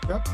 Yep.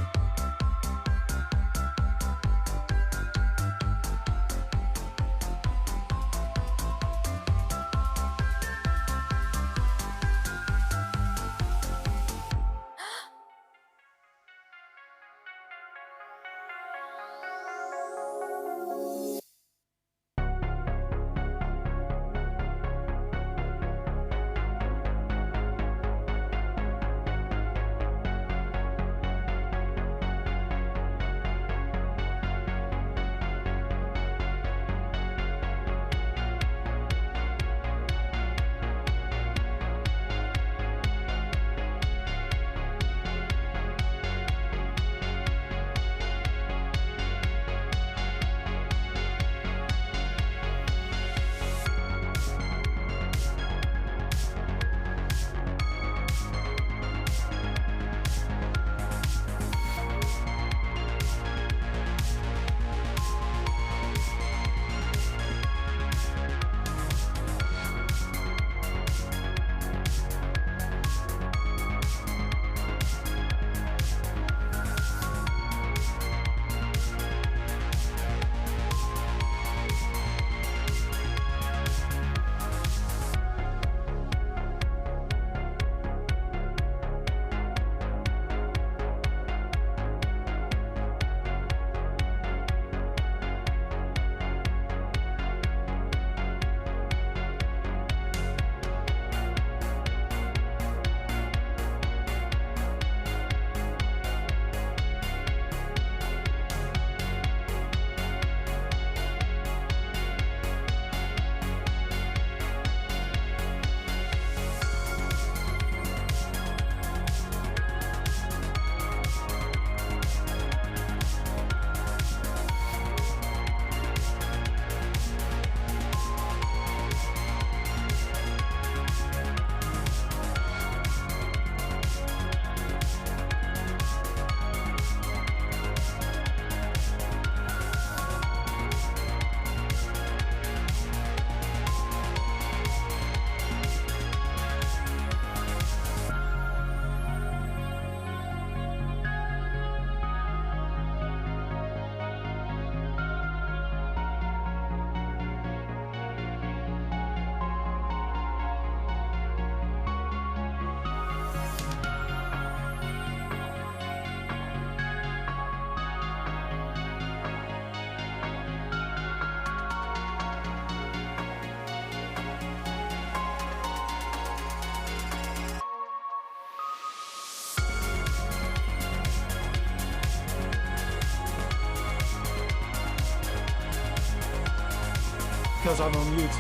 Because I'm on mute.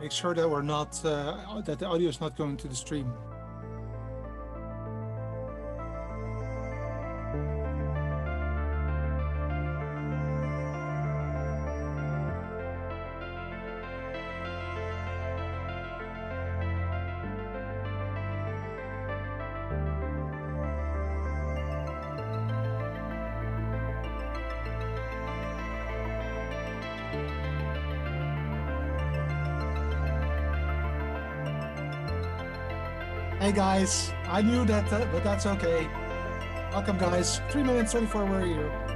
Make sure that we're not that the audio is not going to the stream. Hey guys, I knew that, but that's okay. Welcome guys, 3 minutes 34, we're here.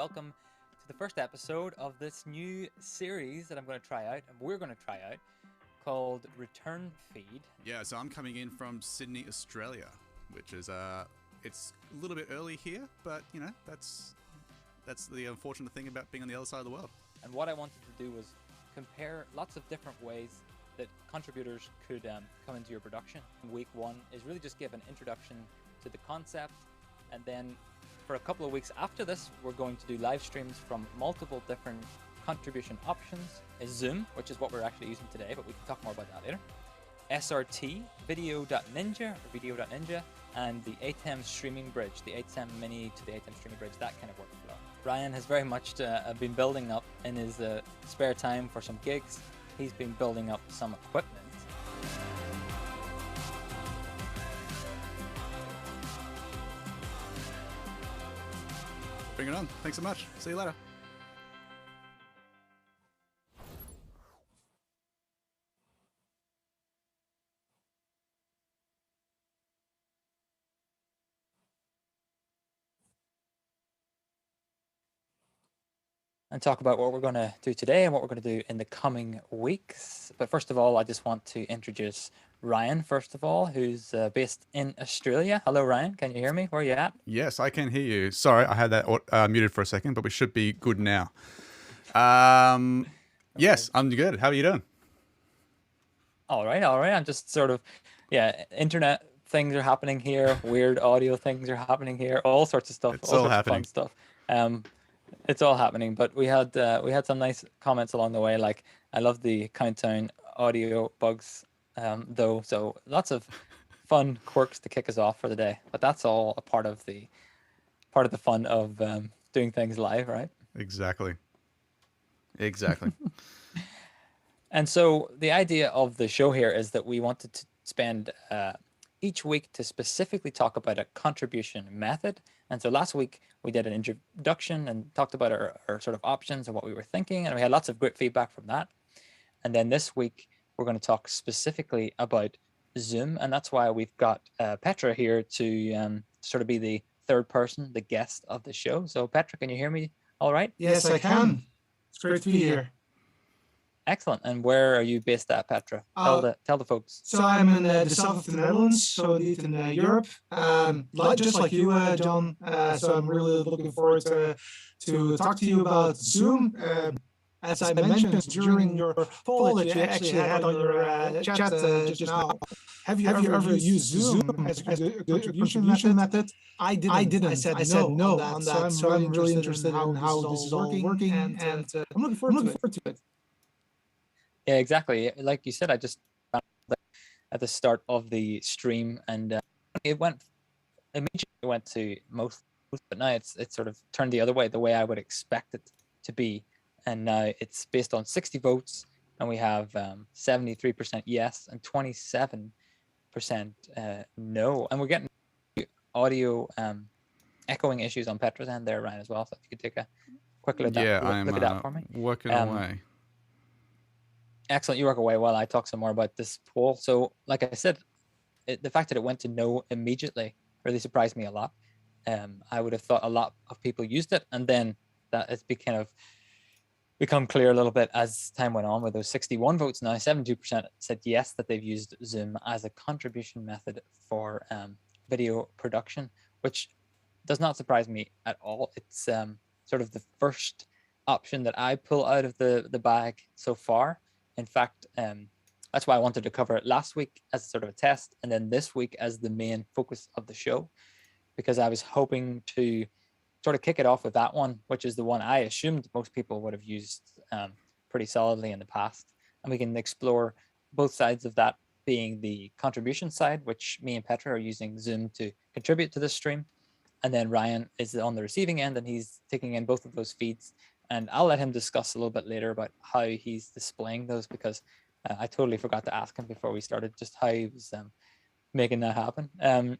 welcome to the first episode of this new series that I'm going to try out, and we're going to try out, called Return Feed. Yeah, so I'm coming in from Sydney, Australia, which is it's a little bit early here, but you know that's the unfortunate thing about being on the other side of the world. And what I wanted to do was compare lots of different ways that contributors could come into your production. Week one is really just give an introduction to the concept, and then for a couple of weeks after this, we're going to do live streams from multiple different contribution options. Zoom, which is what we're actually using today, but we can talk more about that later. SRT, video.ninja, or video.ninja, and the ATEM streaming bridge, the ATEM mini to the ATEM streaming bridge, that kind of workflow. Ryan has very much been building up in his spare time for some gigs. He's been building up some equipment. Bring it on. Thanks so much. See you later. And talk about what we're going to do today and what we're going to do in the coming weeks. But first of all, I just want to introduce Ryan, first of all, who's based in Australia. Hello, Ryan. Can you hear me? Where are you at? Yes, I can hear you. Sorry, I had that muted for a second, but we should be good now. Yes, I'm good. How are you doing? All right. I'm just sort of, internet things are happening here. Weird audio things are happening here. All sorts of stuff. It's all sorts happening. Of fun stuff. It's all happening, but we had some nice comments along the way. Like, I love the countdown audio bugs, though. So lots of fun quirks to kick us off for the day. But that's all a part of the fun of doing things live, right? Exactly. And so the idea of the show here is that we wanted to spend each week to specifically talk about a contribution method. And so last week we did an introduction and talked about our sort of options and what we were thinking, and we had lots of great feedback from that. And then this week we're going to talk specifically about Zoom, and that's why we've got Petra here to sort of be the third person, the guest of the show. So Petra, can you hear me all right? Yes, I can. It's great to be here. Excellent. And where are you based at, Petra? Tell the folks. So I'm in the south of the Netherlands, so indeed in Europe, just like you, John. So I'm really looking forward to talk to you about Zoom. As I mentioned during your poll that you actually had on your chat just now, have you ever used Zoom as a contribution method? I didn't. I said no on that. So I'm really interested in how this is all working, and I'm looking forward to it. Yeah, exactly. Like you said, I just found that at the start of the stream, and it went immediately to most, but now it's sort of turned the other way, the way I would expect it to be. And now it's based on 60 votes, and we have 73% yes and 27% no. And we're getting audio echoing issues on Petra's end there, Ryan, as well. So if you could take a quick look at that for me. Working away. Excellent. You work away while I talk some more about this poll. So, like I said, the fact that it went to no immediately really surprised me a lot. I would have thought a lot of people used it, and then that it's become clear a little bit as time went on with those 61 votes. Now 72% said yes, that they've used Zoom as a contribution method for video production, which does not surprise me at all. It's sort of the first option that I pull out of the bag so far. In fact, that's why I wanted to cover it last week as sort of a test, and then this week as the main focus of the show, because I was hoping to sort of kick it off with that one, which is the one I assumed most people would have used pretty solidly in the past. And we can explore both sides of that, being the contribution side, which me and Petra are using Zoom to contribute to this stream. And then Ryan is on the receiving end, and he's taking in both of those feeds. And I'll let him discuss a little bit later about how he's displaying those, because I totally forgot to ask him before we started just how he was making that happen. And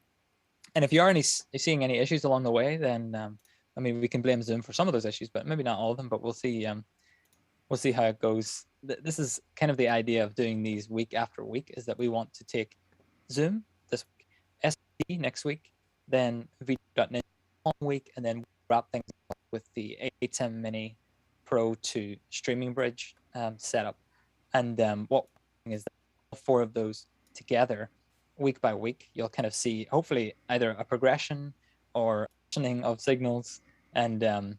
if you are seeing any issues along the way, then I mean, we can blame Zoom for some of those issues, but maybe not all of them. But we'll see. We'll see how it goes. This is kind of the idea of doing these week after week, is that we want to take Zoom this week, SRT next week, then video.ninja one week, and then wrap things up with the ATEM Mini Pro 2 streaming bridge setup. And what is that all four of those together week by week, you'll kind of see hopefully either a progression or positioning of signals. And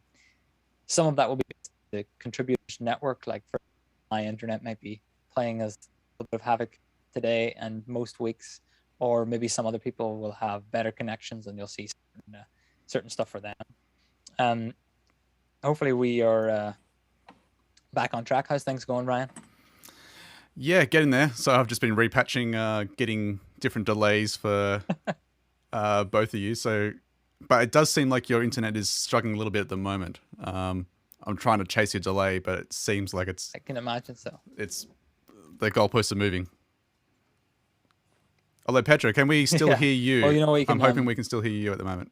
some of that will be the contributors network, like for my internet might be playing as a little bit of havoc today and most weeks, or maybe some other people will have better connections and you'll see certain stuff for them. Hopefully we are back on track. How's things going, Ryan? Yeah, getting there. So I've just been repatching, getting different delays for both of you. So, but it does seem like your internet is struggling a little bit at the moment. I'm trying to chase your delay, but it seems like I can imagine so. It's the goalposts are moving. Although Petra, can we still hear you? Well, you know, I'm hoping we can still hear you at the moment.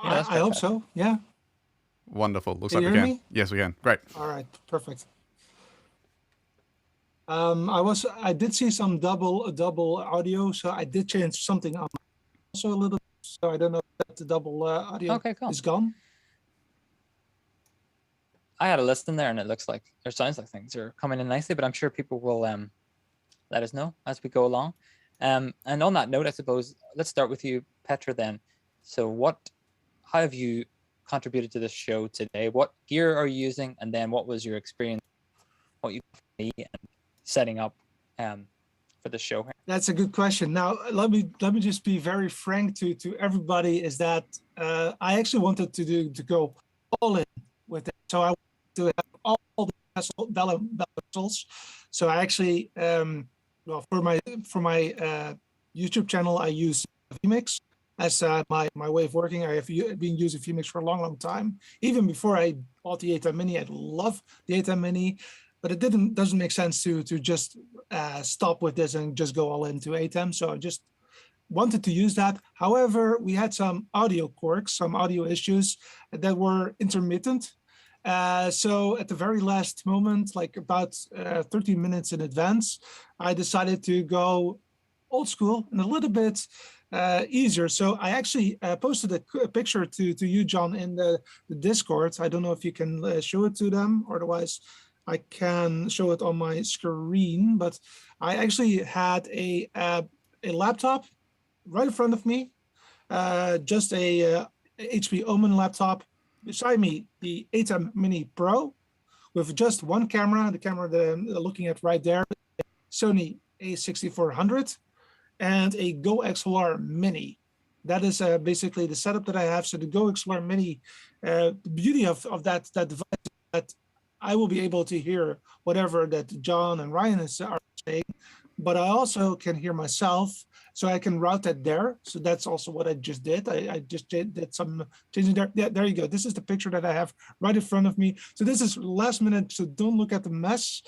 Yeah, I hope so. Yeah. Wonderful. Looks Can like you we hear can. me? Yes, we can. Great. All right. Perfect. I did see some double audio, so I did change something on also a little bit. So I don't know if the double audio is gone. I had a list in there and it looks like, or sounds like things are coming in nicely, but I'm sure people will let us know as we go along. And on that note, I suppose, let's start with you, Petra, then. So how have you contributed to this show today? What gear are you using? And then what was your experience, what you got for me and setting up for the show here? That's a good question. Now, let me just be very frank to everybody, is that I actually wanted to go all in with it. So I wanted to have all the vessels. So I actually, well, for my YouTube channel, I use vMix as my way of working. I have been using vMix for a long time. Even before I bought the ATEM Mini, I love the ATEM Mini, but it doesn't make sense to just stop with this and just go all into ATEM. So I just wanted to use that. However, we had some audio quirks, some audio issues that were intermittent. So at the very last moment, like about 13 minutes in advance, I decided to go old school and a little bit easier. So I actually posted a picture to you, John, in the Discord. I don't know if you can show it to them, or otherwise I can show it on my screen. But I actually had a laptop right in front of me, just a HP Omen laptop. Beside me, the ATEM Mini Pro with just one camera, the camera that I'm looking at right there, Sony A6400, and a Go XLR Mini. That is basically the setup that I have. So the Go XLR Mini, the beauty of that device is that I will be able to hear whatever that John and Ryan are saying, but I also can hear myself, so I can route that there. So that's also what I just did. I just did some changing there. Yeah, there you go. This is the picture that I have right in front of me. So this is last minute, so don't look at the mess.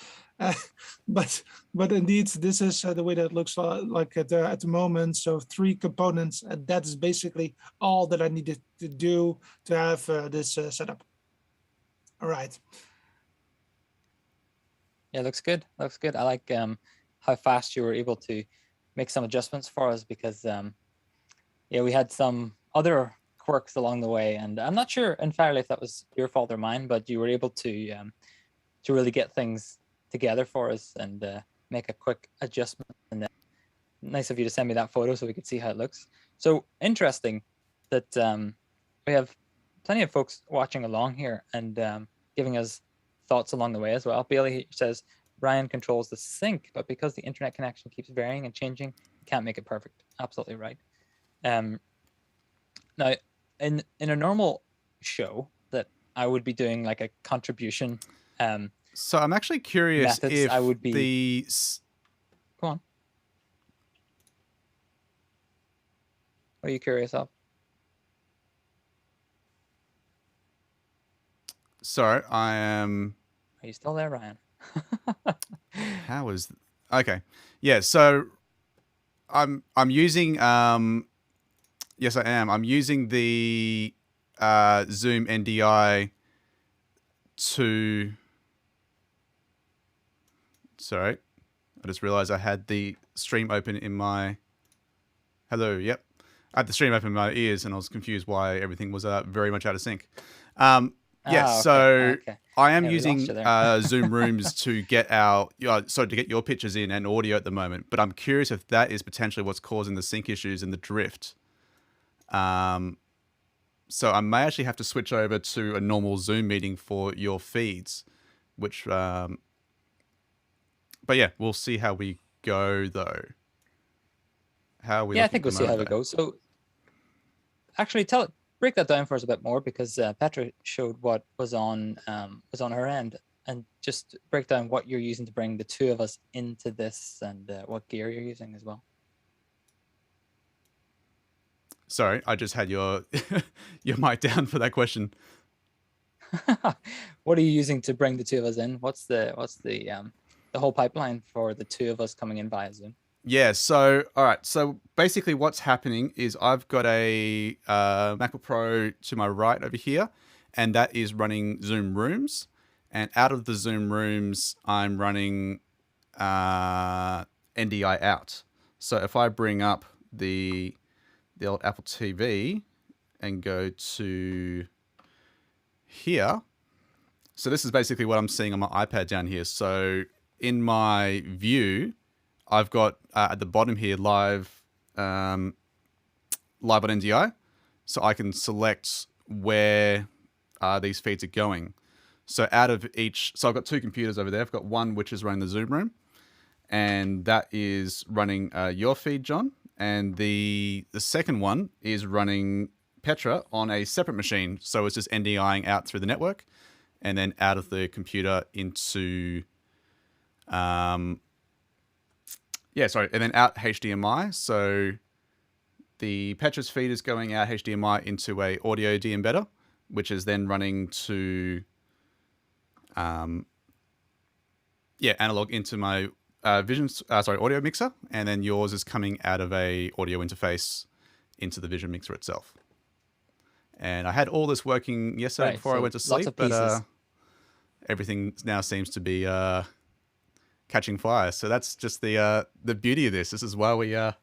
But indeed, this is the way that it looks like at the moment. So 3 components, and that is basically all that I needed to do to have this setup. All right. Yeah, looks good. Looks good. I like how fast you were able to make some adjustments for us, because yeah, we had some other quirks along the way, and I'm not sure entirely if that was your fault or mine, but you were able to really get things together for us and make a quick adjustment. And nice of you to send me that photo so we could see how it looks. So interesting that we have plenty of folks watching along here and giving us thoughts along the way as well. Bailey says Ryan controls the sync, but because the internet connection keeps varying and changing, you can't make it perfect. Absolutely right. Now, in a normal show that I would be doing like a contribution. So I'm actually curious if I would be. Go on. What are you curious of? Sorry, I am. Are you still there, Ryan? How is? Okay, yeah. So I'm using. Yes, I am. I'm using the Zoom NDI to. Sorry, I just realized I had the stream open in my. Hello. Yep, I had the stream open in my ears, and I was confused why everything was very much out of sync. Yes, Ah, okay. so Okay. I am Yeah, we lost using you there. Zoom Rooms to get to get your pictures in and audio at the moment. But I'm curious if that is potentially what's causing the sync issues and the drift. So I may actually have to switch over to a normal Zoom meeting for your feeds, which. But yeah, we'll see how we go though. How are we Yeah, I looking think at the we'll see how moment we though? go. So actually, break that down for us a bit more, because Petra showed what was on her end, and just break down what you're using to bring the two of us into this, and what gear you're using as well. Sorry, I just had your your mic down for that question. What are you using to bring the two of us in? What's the whole pipeline for the two of us coming in via Zoom? Yeah, so all right, so basically what's happening is I've got a MacBook Pro to my right over here, and that is running Zoom Rooms, and out of the Zoom Rooms I'm running NDI out. So if I bring up the old Apple TV and go to here, so this is basically what I'm seeing on my iPad down here. So in my view, I've got at the bottom here live on NDI, so I can select where these feeds are going. So out of each, so I've got two computers over there. I've got one which is running the Zoom room, and that is running your feed, John, and the second one is running Petra on a separate machine. So it's just NDIing out through the network, and then out of the computer into and then out HDMI. So the Petra's feed is going out HDMI into a audio D embedder, which is then running to analog into my audio mixer, and then yours is coming out of a audio interface into the Vision mixer itself. And I had all this working yesterday before I went to sleep, but everything now seems to be catching fire. So that's just the beauty of this. This is why we. I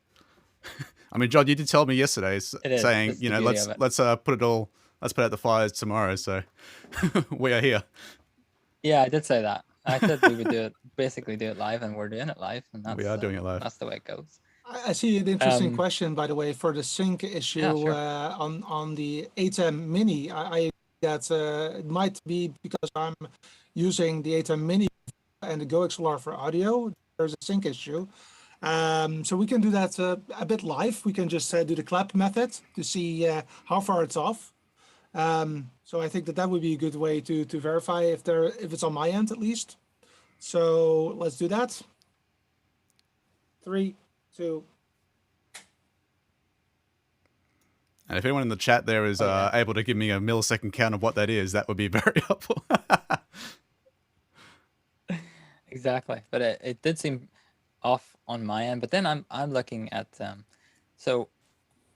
mean, John, you did tell me yesterday, saying let's put out the fires tomorrow. So we are here. Yeah, I did say that. I said we would basically do it live, and we're doing it live, and we are doing it live. That's the way it goes. I see an interesting question, by the way, for the sync issue. Yeah, sure. On the ATEM Mini. I that it might be because I'm using the ATEM Mini and the Go XLR for audio. There's a sync issue. So we can do that a bit live. We can just do the clap method to see how far it's off. So I think that would be a good way to verify if it's on my end at least. So let's do that. 3, 2. And if anyone in the chat there is able to give me a millisecond count of what that is, that would be very helpful. Exactly, but it did seem off on my end. But then I'm looking at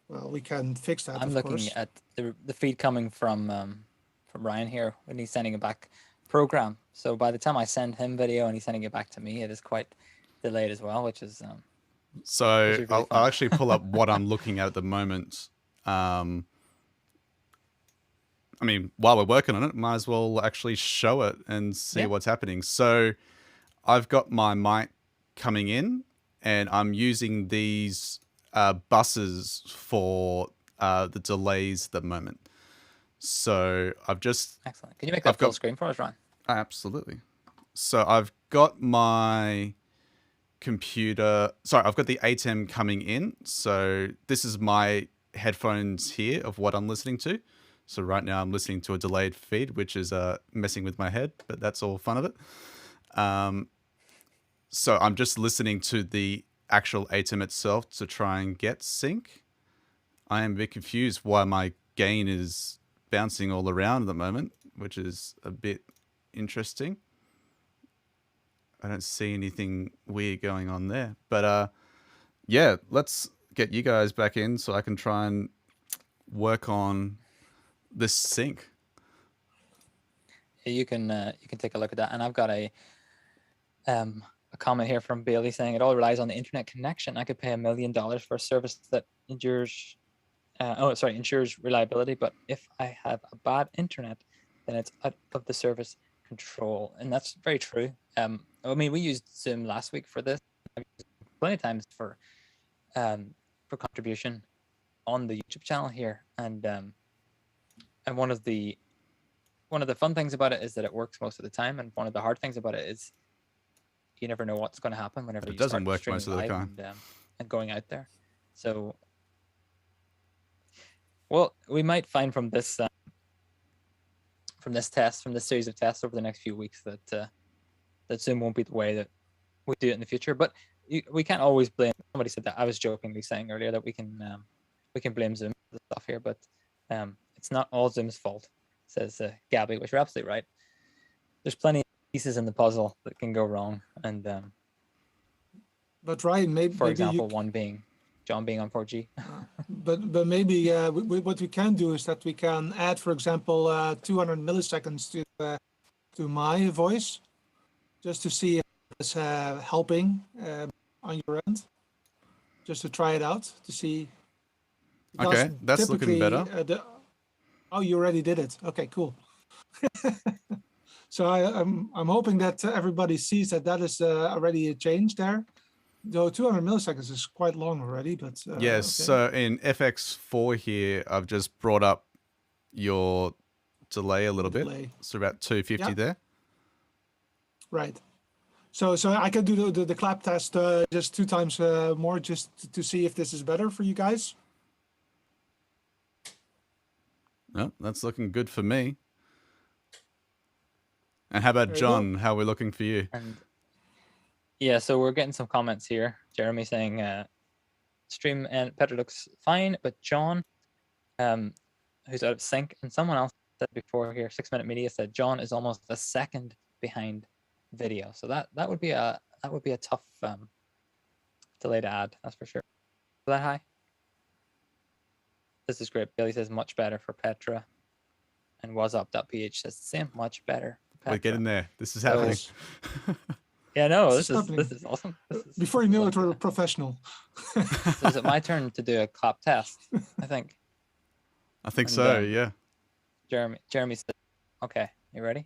well, we can fix that. I'm looking at the feed coming from Ryan here when he's sending it back program. So by the time I send him video and he's sending it back to me, it is quite delayed as well, which is so really I'll actually pull up what I'm looking at the moment. I mean, while we're working on it, might as well actually show it and see what's happening. So I've got my mic coming in, and I'm using these buses for the delays at the moment. So I've just... Excellent. Can you make that full screen for us, Ryan? Absolutely. So I've got my computer... Sorry, I've got the ATEM coming in. So this is my headphones here of what I'm listening to. So right now I'm listening to a delayed feed, which is messing with my head, but that's all fun of it. So I'm just listening to the actual ATEM itself to try and get sync. I am a bit confused why my gain is bouncing all around at the moment, which is a bit interesting. I don't see anything weird going on there. But yeah, let's get you guys back in so I can try and work on this sync. You can take a look at that. And I've got a comment here from Bailey saying it all relies on the internet connection. I could pay $1 million for a service that ensures reliability, but if I have a bad internet, then it's out of the service control, and that's very true. I mean, we used Zoom last week for this. I've used it plenty of times for contribution on the YouTube channel here, and one of the fun things about it is that it works most of the time, and one of the hard things about it is you never know what's going to happen whenever It you doesn't start work streaming most of the live time. and going out there. So, well, we might find from this test, from this series of tests over the next few weeks, that that Zoom won't be the way that we do it in the future. But we can't always blame. Somebody said that. I was jokingly saying earlier that we can blame Zoom for the stuff here, but it's not all Zoom's fault, says Gabby, which you're absolutely right. There's plenty of pieces in the puzzle that can go wrong, and But Ryan, maybe for example, you, one being John being on 4G. but maybe what we can do is that we can add, for example, 200 milliseconds to my voice, just to see if it's helping on your end, just to try it out to see. Okay, that's looking better. Oh, you already did it. Okay, cool. So I'm hoping that everybody sees that is already a change there. Though 200 milliseconds is quite long already, but Yes, okay. so in FX4 here, I've just brought up your delay a little bit. So about 250 there. Right. So I can do the clap test just 2 times more, just to see if this is better for you guys. No, that's looking good for me. And how about John? How are we looking for you? And yeah, so we're getting some comments here. Jeremy saying stream and Petra looks fine, but John, who's out of sync, and someone else said before here, 6 Minute Media said John is almost a second behind video. So that would be a tough delay to add, that's for sure. Is that high? This is great. Billy says much better for Petra, and was up.ph says the same, much better. We're getting there. This is happening. Yeah, no, this is awesome. Before you know it, we're a professional. So is it my turn to do a clap test? I think. I think so. Yeah. Jeremy said, "Okay, you ready?"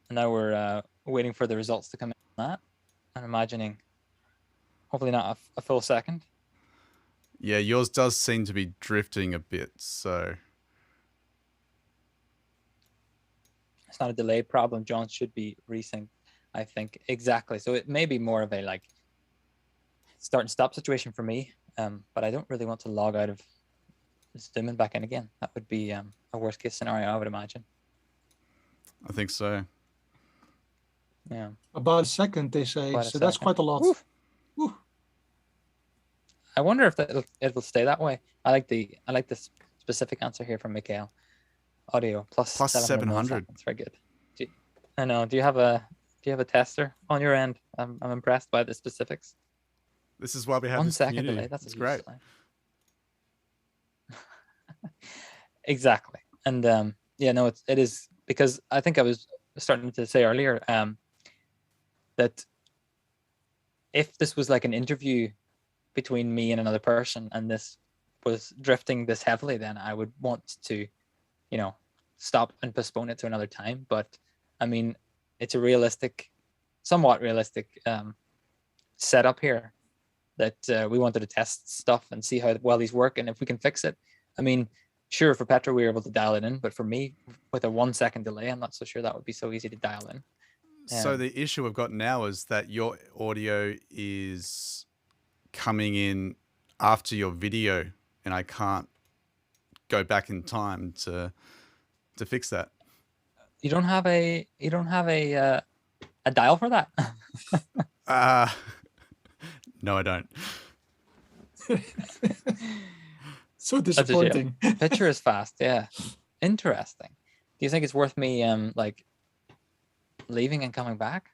And now we're waiting for the results to come in on that. I'm imagining, hopefully not a full second. Yeah, yours does seem to be drifting a bit, so. It's not a delay problem. John should be resynced, I think. Exactly. So it may be more of a like start and stop situation for me, but I don't really want to log out of Zoom and back in again. That would be a worst case scenario, I would imagine. I think so. Yeah. About a second, they say. So that's quite a lot. Woo. Woo. I wonder if it'll stay that way. I like this specific answer here from Mikhail. Audio plus 700. That's very good. I know. Do you have a tester on your end? I'm impressed by the specifics. This is why we have 1 this second community. delay. That's great. Exactly. And yeah, no, it is, because I think I was starting to say earlier that if this was like an interview between me and another person, and this was drifting this heavily, then I would want to, stop and postpone it to another time. But I mean, it's a somewhat realistic setup here that we wanted to test stuff and see how well these work, and if we can fix it. I mean, sure, for Petra we were able to dial it in, but for me, with a 1 second delay, I'm not so sure that would be so easy to dial in. So the issue we've got now is that your audio is coming in after your video, and I can't go back in time to fix that. You don't have a dial for that? No, I don't. So disappointing. Picture is fast. Yeah, interesting. Do you think it's worth me like leaving and coming back?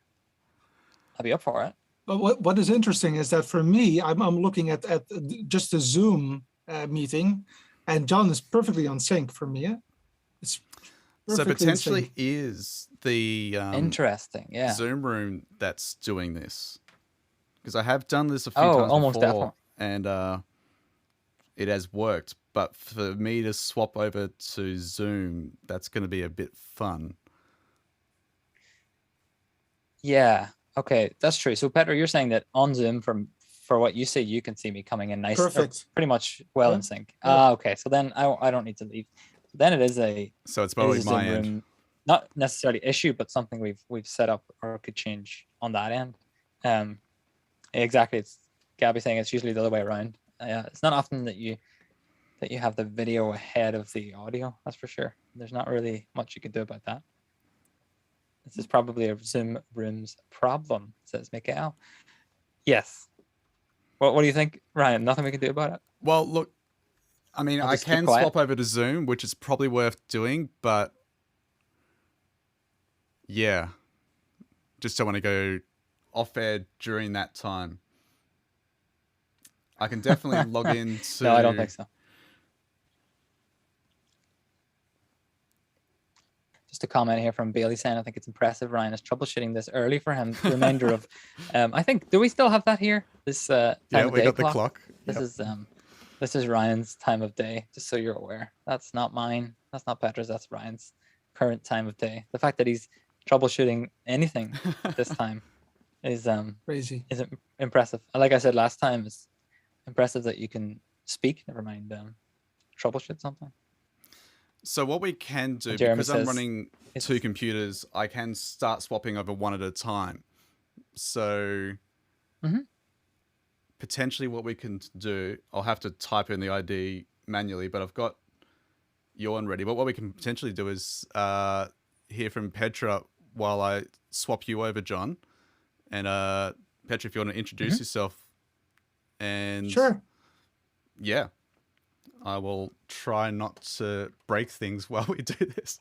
I'll be up for it. But what is interesting is that for me, I'm looking at just a Zoom meeting, and John is perfectly on sync for me. It's so potentially is the interesting, yeah, Zoom room that's doing this, because I have done this a few times almost before, definitely. and it has worked. But for me to swap over to Zoom, that's going to be a bit fun. Yeah. Okay, that's true. So Petra, you're saying that on Zoom, for what you say, you can see me coming in nice, or Perfect. pretty much well Yeah. in sync. Yeah. Okay. So then I don't need to leave. So then it is So it's probably a my Zoom end. room, not necessarily issue, but something we've set up or could change on that end. Exactly. It's Gabby saying it's usually the other way around. It's not often that you have the video ahead of the audio. That's for sure. There's not really much you can do about that. This is probably a Zoom rooms problem, says Mikael. Yes. What do you think, Ryan? Nothing we can do about it? Well, look, I mean, I'll I just keep can quiet. swap over to Zoom, which is probably worth doing, but yeah, just don't want to go off air during that time. I can definitely log into. No, I don't think so. Just a comment here from Bailey saying, I think it's impressive Ryan is troubleshooting this early for him. Reminder of, I think, do we still have that here? This time Yeah, of we day got clock? the clock. This is Ryan's time of day, just so you're aware. That's not mine. That's not Petra's. That's Ryan's current time of day. The fact that he's troubleshooting anything at this time is Crazy. Is impressive. Like I said last time, it's impressive that you can speak. Never mind troubleshoot something. So what we can do, Jeremy because I'm says running two computers, I can start swapping over one at a time. So potentially what we can do, I'll have to type in the ID manually, but I've got your one ready. But what we can potentially do is hear from Petra while I swap you over, John. And Petra, if you want to introduce yourself. And Sure. Yeah. I will try not to break things while we do this.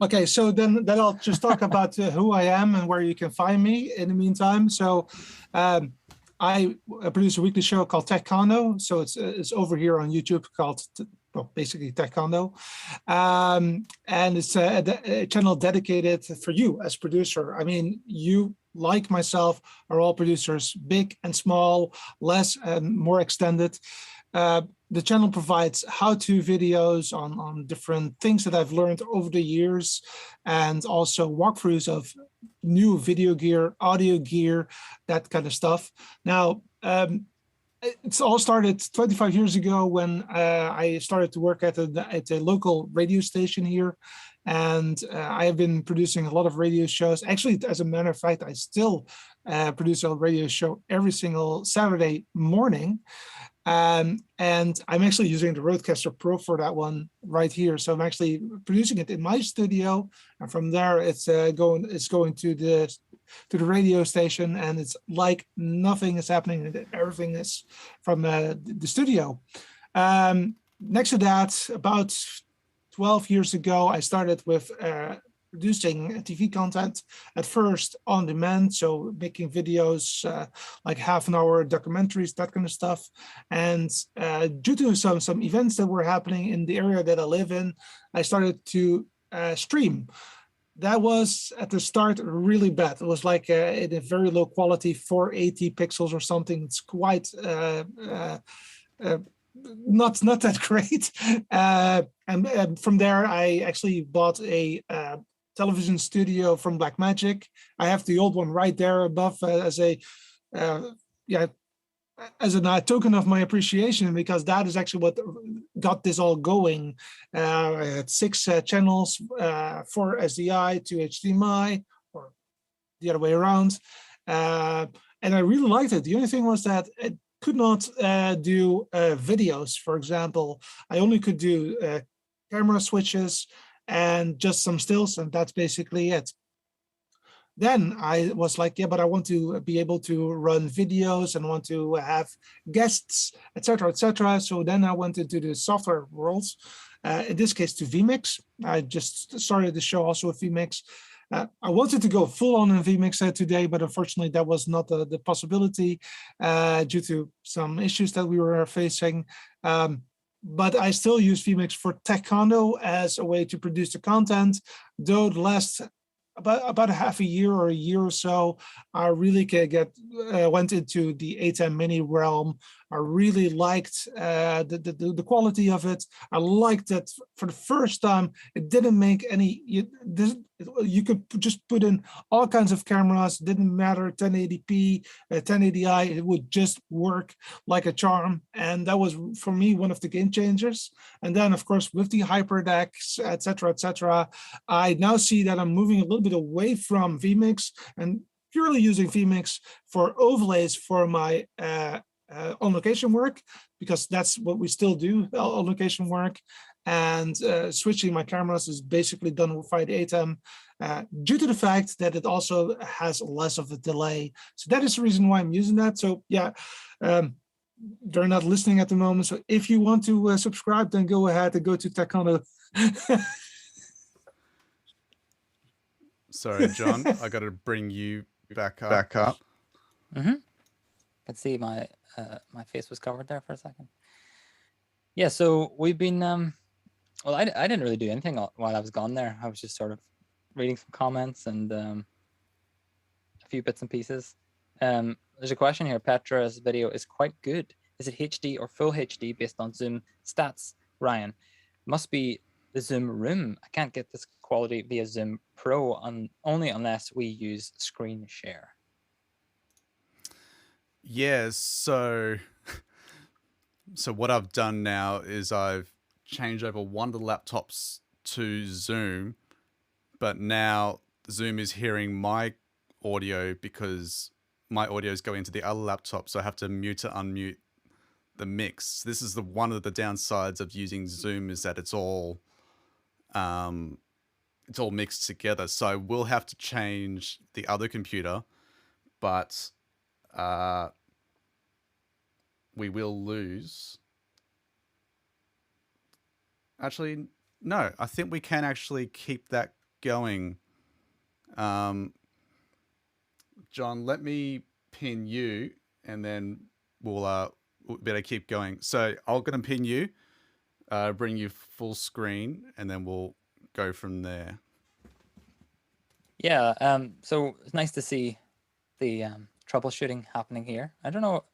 Okay, so then I'll just talk about who I am and where you can find me in the meantime. So I produce a weekly show called Tech Condo. So it's over here on YouTube called, basically Tech Condo. And it's a channel dedicated for you as producer. I mean, you, like myself, are all producers, big and small, less and more extended. The channel provides how-to videos on different things that I've learned over the years, and also walkthroughs of new video gear, audio gear, that kind of stuff. Now, it's all started 25 years ago when I started to work at a local radio station here. And I have been producing a lot of radio shows. Actually, as a matter of fact, I still produce a radio show every single Saturday morning. And I'm actually using the Rodecaster Pro for that one right here. So I'm actually producing it in my studio, and from there it's going to the radio station, and it's like nothing is happening. Everything is from the studio. Next to that, about 12 years ago, I started with producing TV content, at first on demand, so making videos like half-an-hour documentaries, that kind of stuff. And due to some events that were happening in the area that I live in, I started to stream. That was at the start really bad. It was like in a very low quality, 480 pixels or something. It's quite not that great. And from there, I actually bought a television studio from Blackmagic. I have the old one right there above as a token of my appreciation, because that is actually what got this all going. I had 6 channels, 4 SDI, 2 HDMI, or the other way around. And I really liked it. The only thing was that it could not do videos, for example. I only could do camera switches and just some stills, and that's basically it. Then I was like, yeah, but I want to be able to run videos and want to have guests, etc., etc. So then I went into the software world, in this case to vMix. I just started the show also with vMix. I wanted to go full on in vMix today, but unfortunately that was not the possibility due to some issues that we were facing. But I still use vMix for Tech Condo as a way to produce the content, though the last about a half a year or a year or so, I really went into the A10 Mini realm, I really liked the quality of it. I liked that for the first time, it didn't make any, you could just put in all kinds of cameras, didn't matter 1080p, 1080i, it would just work like a charm. And that was, for me, one of the game changers. And then, of course, with the HyperDecks, etc., I now see that I'm moving a little bit away from vMix and purely using vMix for overlays for my on location work, because that's what we still do, on location work. And switching my cameras is basically done via the ATEM, due to the fact that it also has less of a delay. So that is the reason why I'm using that. So yeah, they're not listening at the moment. So if you want to subscribe, then go ahead and go to Taekwondo. Sorry, John, I got to bring you back up. Mm-hmm. Can see my my face was covered there for a second. Yeah, so we've been well, I didn't really do anything while I was gone there. I was just sort of reading some comments and a few bits and pieces. There's a question here. Petra's video is quite good. Is it HD or full HD based on Zoom stats? Ryan, must be the Zoom Room. I can't get this quality via Zoom Pro only unless we use screen share. Yeah, so what I've done now is I've changed over one of the laptops to Zoom, but now Zoom is hearing my audio because my audio is going into the other laptop, so I have to mute or unmute the mix. This is one of the downsides of using Zoom, is that it's all mixed together. So I will have to change the other computer, but we will lose. Actually, no, I think we can actually keep that going. John, let me pin you, and then we'll better keep going. So I'm gonna pin you, bring you full screen, and then we'll go from there. Yeah. So it's nice to see the troubleshooting happening here. I don't know if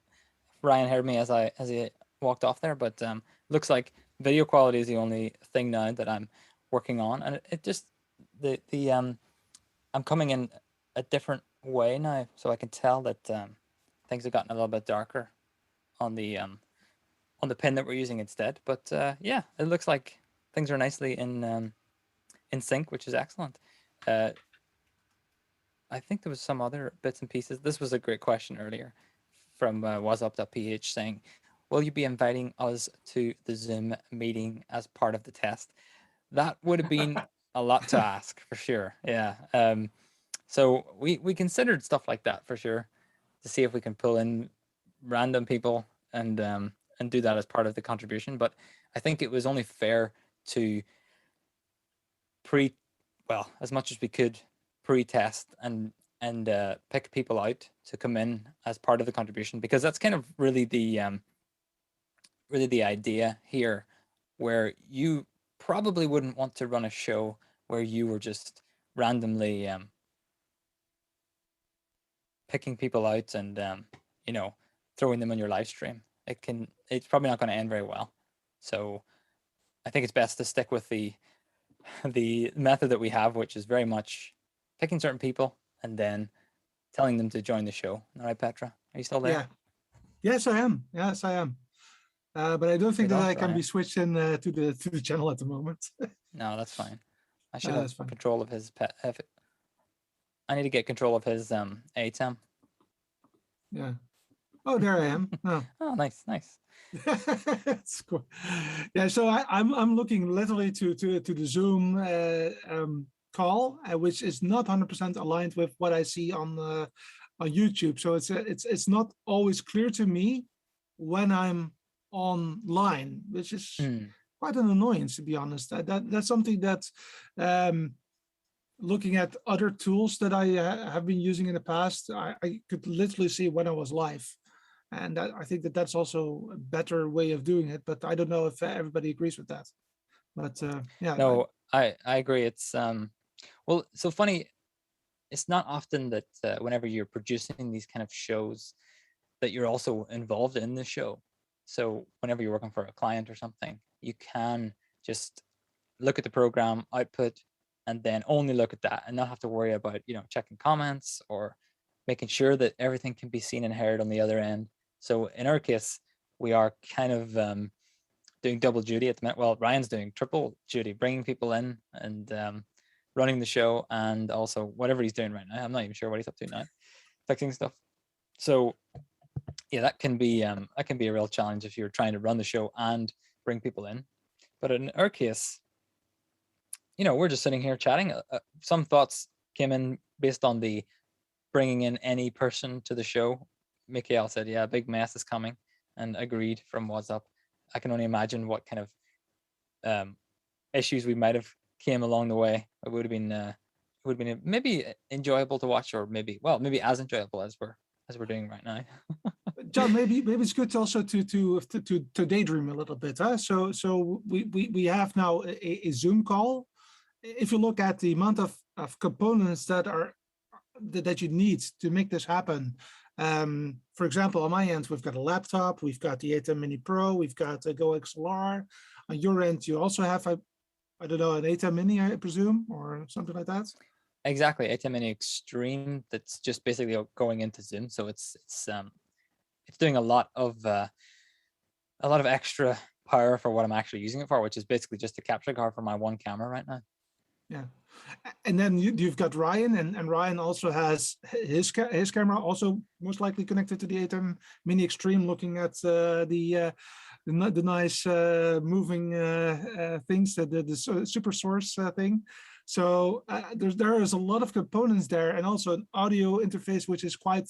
Ryan heard me as he walked off there, but looks like video quality is the only thing now that I'm working on, and it just I'm coming in a different way now, so I can tell that things have gotten a little bit darker on the pin that we're using instead. But yeah, it looks like things are nicely in sync, which is excellent. I think there was some other bits and pieces. This was a great question earlier from wasup.ph saying, will you be inviting us to the Zoom meeting as part of the test? That would have been a lot to ask, for sure. Yeah. So we considered stuff like that for sure, to see if we can pull in random people and do that as part of the contribution. But I think it was only fair to as much as we could pre-test and pick people out to come in as part of the contribution, because that's kind of really the idea here, where you probably wouldn't want to run a show where you were just randomly picking people out and throwing them on your live stream. It's probably not going to end very well. So I think it's best to stick with the method that we have, which is very much picking certain people and then telling them to join the show. All right, Petra, are you still there? Yeah. Yes, I am. Yes, I am. But I don't think that I can be switched in to the channel at the moment. No, that's fine. I should have fine. control of his pet. I need to get control of his ATEM. Yeah. Oh, there I am. Oh, oh nice. That's cool. Yeah, so I'm looking literally to the Zoom call, which is not 100% aligned with what I see on YouTube. So it's not always clear to me when I'm online, which is quite an annoyance, to be honest. That's something that looking at other tools that I have been using in the past, I could literally see when I was live. And I think that's also a better way of doing it, but I don't know if everybody agrees with that. But yeah. No, I agree. It's well, so funny. It's not often that whenever you're producing these kind of shows that you're also involved in the show. So whenever you're working for a client or something, you can just look at the program output and then only look at that and not have to worry about, checking comments or making sure that everything can be seen and heard on the other end. So in our case, we are kind of doing double duty at the minute. Well, Ryan's doing triple duty, bringing people in and running the show, and also whatever he's doing right now. I'm not even sure what he's up to now, fixing stuff. So yeah, that can be a real challenge if you're trying to run the show and bring people in. But in our case, we're just sitting here chatting. Some thoughts came in based on the bringing in any person to the show. Mikhail said, "Yeah, a big mess is coming," and agreed from WhatsApp. I can only imagine what kind of issues we might have came along the way. It would have been maybe enjoyable to watch, or maybe as enjoyable as we're doing right now. John, maybe it's good to also to daydream a little bit. So we have now a Zoom call. If you look at the amount of components that you need to make this happen. For example, on my end, we've got a laptop, we've got the A10 Mini Pro, we've got a Go XLR. On your end, you also have an A10 Mini, I presume, or something like that. Exactly, A10 Mini Extreme. That's just basically going into Zoom, so it's doing a lot of extra power for what I'm actually using it for, which is basically just a capture card for my one camera right now. Yeah, and then you've got Ryan, and Ryan also has his camera also most likely connected to the A10 Mini Extreme, looking at the nice moving things, the super source thing. So there is a lot of components there, and also an audio interface which is quite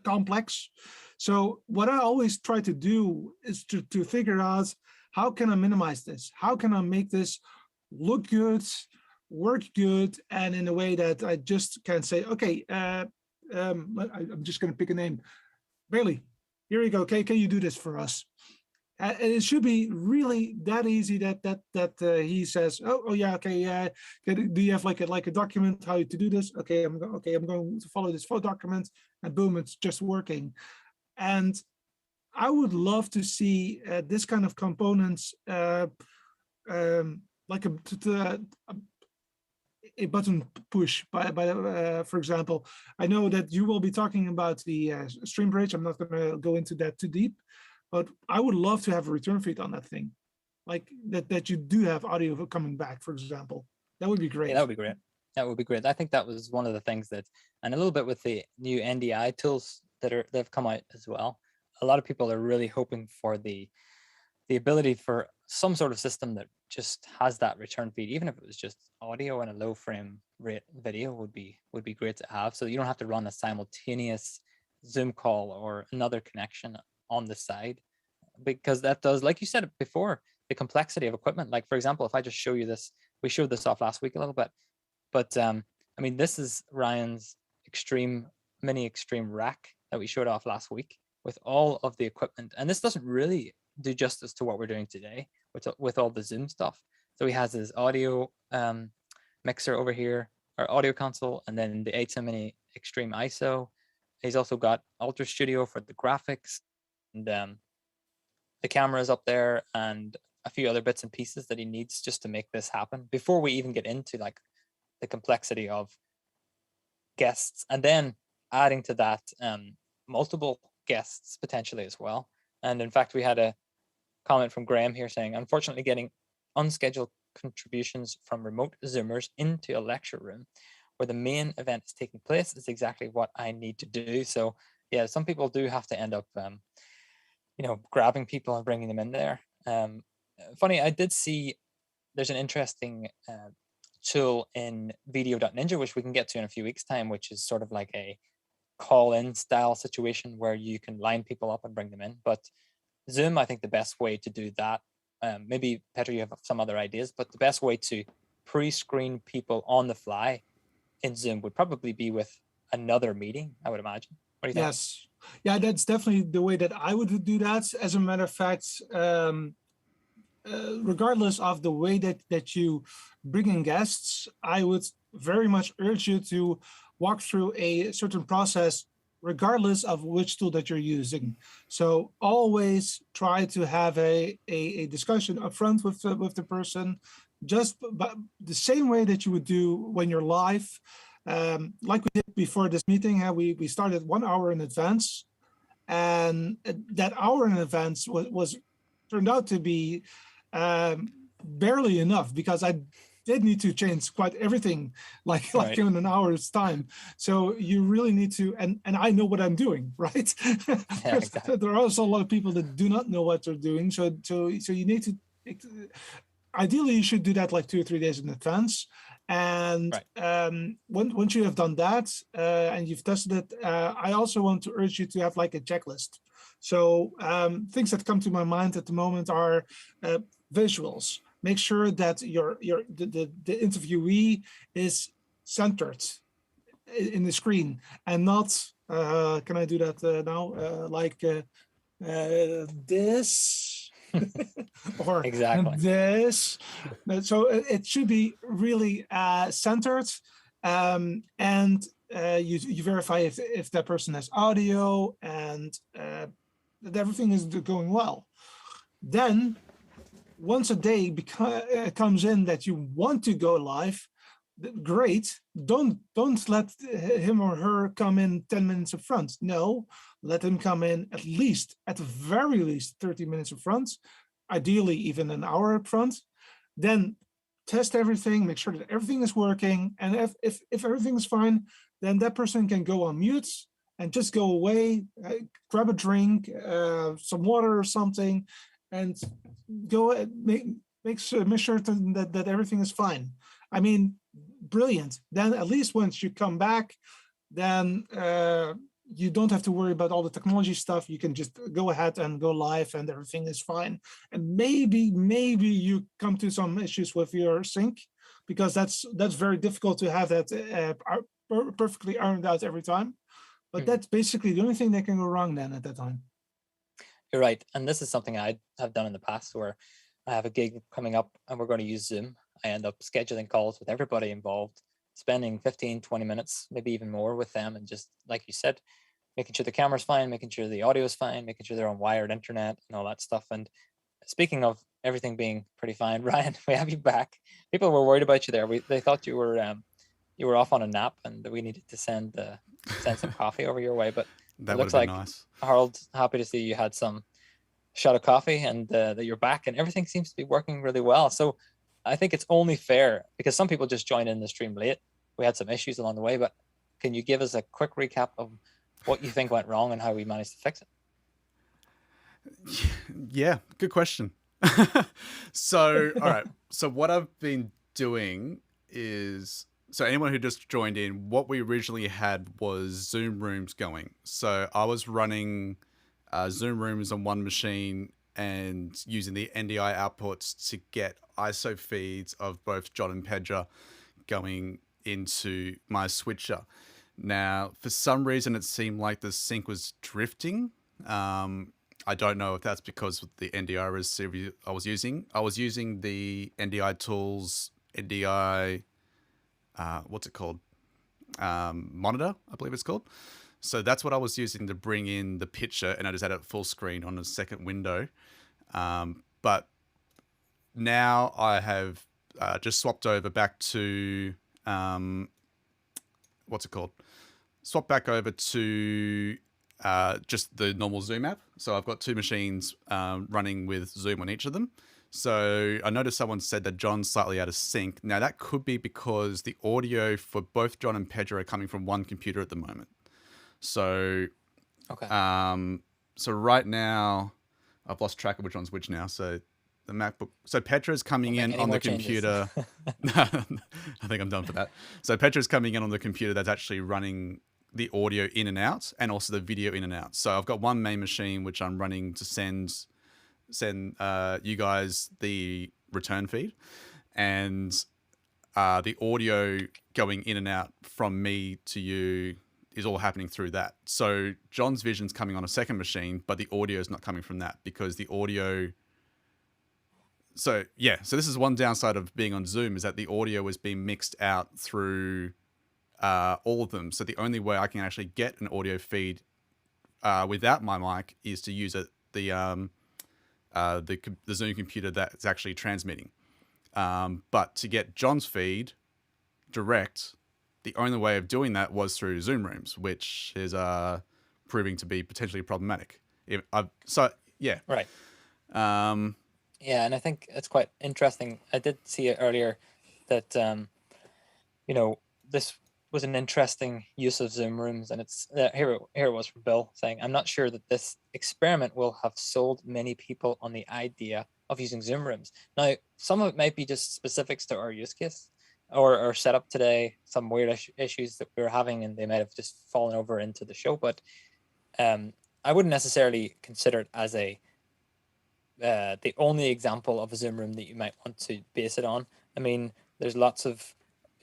complex. So what I always try to do is to figure out, how can I minimize this? How can I make this look good, work good, and in a way that I just can say, okay, I'm just going to pick a name. Bailey, here you go. Okay, can you do this for us? And it should be really that easy that he says, oh yeah, okay, yeah. Do you have like a document how to do this? Okay, I'm going to follow this flow document, and boom, it's just working. And I would love to see this kind of components, like a button push by for example. I know that you will be talking about the stream bridge. I'm not going to go into that too deep, but I would love to have a return feed on that thing, like that you do have audio coming back, for example. That would be great. Yeah, that would be great. That would be great. I think that was one of the things that, and a little bit with the new NDI tools that have come out as well. A lot of people are really hoping for the ability for some sort of system that just has that return feed, even if it was just audio and a low frame rate video would be great to have. So you don't have to run a simultaneous Zoom call or another connection on the side, because that does, like you said before, the complexity of equipment. Like, for example, if I just show you this, we showed this off last week a little bit, but I mean, this is Ryan's Mini Extreme rack that we showed off last week with all of the equipment, and this doesn't really do justice to what we're doing today with all the Zoom stuff. So he has his audio mixer over here, our audio console, and then the A10 Mini Extreme ISO. He's also got Ultra Studio for the graphics, and the cameras up there, and a few other bits and pieces that he needs just to make this happen before we even get into like the complexity of guests, and then adding to that multiple guests potentially as well. And in fact, we had a comment from Graham here saying, unfortunately, getting unscheduled contributions from remote Zoomers into a lecture room where the main event is taking place is exactly what I need to do. So yeah, some people do have to end up, grabbing people and bringing them in there. Funny, I did see there's an interesting tool in video.ninja, which we can get to in a few weeks' time, which is sort of like a call-in style situation where you can line people up and bring them in. But Zoom, I think the best way to do that, maybe Petra, you have some other ideas, but the best way to pre-screen people on the fly in Zoom would probably be with another meeting, I would imagine. What do you think? Yes. Yeah, that's definitely the way that I would do that. As a matter of fact, regardless of the way that you bring in guests, I would very much urge you to walk through a certain process regardless of which tool that you're using. So always try to have a discussion up front with the person, just the same way that you would do when you're live. Like we did before this meeting, we started 1 hour in advance, and that hour in advance was turned out to be barely enough, because I did need to change quite everything like Right. in an hour's time. So you really need to, and I know what I'm doing, right? Yeah, exactly. There are also a lot of people that do not know what they're doing. So you need to, ideally you should do that like 2 or 3 days in advance. And Right. once you have done that and you've tested it, I also want to urge you to have like a checklist. So things that come to my mind at the moment are visuals. Make sure that the interviewee is centered in the screen and not, can I do that now? This or Exactly. this. So it should be really centered, and you verify if that person has audio and that everything is going well. Then once a day comes in that you want to go live, great. Don't let him or her come in 10 minutes up front. No, let him come in at the very least 30 minutes up front, ideally even an hour up front. Then test everything, make sure that everything is working, and if everything is fine, then that person can go on mute and just go away, grab a drink, some water or something, and go make sure that everything is fine. I mean, brilliant. Then at least once you come back, then you don't have to worry about all the technology stuff. You can just go ahead and go live and everything is fine. And maybe you come to some issues with your sync, because that's very difficult to have that perfectly ironed out every time. But that's basically the only thing that can go wrong then at that time. You're right. And this is something I have done in the past where I have a gig coming up and we're going to use Zoom. I end up scheduling calls with everybody involved, spending 15, 20 minutes, maybe even more with them. And just like you said, making sure the camera's fine, making sure the audio is fine, making sure they're on wired internet and all that stuff. And speaking of everything being pretty fine, Ryan, we have you back. People were worried about you there. They thought you were off on a nap and we needed to send some coffee over your way. But That it would looks have been like, nice. Harold, happy to see you had some shot of coffee and that you're back and everything seems to be working really well. So I think it's only fair, because some people just joined in the stream late. We had some issues along the way, but can you give us a quick recap of what you think went wrong and how we managed to fix it? Yeah, good question. So, all right. So what I've been doing is, so anyone who just joined in, what we originally had was Zoom rooms going. So I was running Zoom rooms on one machine and using the NDI outputs to get ISO feeds of both John and Petra going into my switcher. Now, for some reason, it seemed like the sync was drifting. I don't know if that's because of the NDI receiver I was using. I was using the NDI tools, NDI, what's it called? Monitor, I believe it's called. So that's what I was using to bring in the picture, and I just had it full screen on a second window. But now I have just swapped over back to, what's it called? Swap back over to just the normal Zoom app. So I've got two machines running with Zoom on each of them. So I noticed someone said that John's slightly out of sync. Now that could be because the audio for both John and Petra are coming from one computer at the moment. So, okay. So right now, I've lost track of which one's which now. So the MacBook. So Petra's coming in on the computer. I think I'm done for that. So Petra's coming in on the computer that's actually running the audio in and out, and also the video in and out. So I've got one main machine which I'm running to send you guys the return feed, and the audio going in and out from me to you is all happening through that. So John's vision's coming on a second machine, but the audio is not coming from that because the audio. So yeah, so this is one downside of being on Zoom, is that the audio is being mixed out through all of them. So the only way I can actually get an audio feed without my mic is to use the Zoom computer that's actually transmitting. But to get John's feed direct, the only way of doing that was through Zoom rooms, which is proving to be potentially problematic. Yeah. Right. Um, Yeah, and I think it's quite interesting. I did see it earlier that this was an interesting use of Zoom rooms, and it's here it was from Bill saying, "I'm not sure that this experiment will have sold many people on the idea of using Zoom rooms." Now, some of it might be just specifics to our use case or setup today, some weird issues that we were having, and they might have just fallen over into the show. But I wouldn't necessarily consider it as the only example of a Zoom room that you might want to base it on. I mean, there's lots of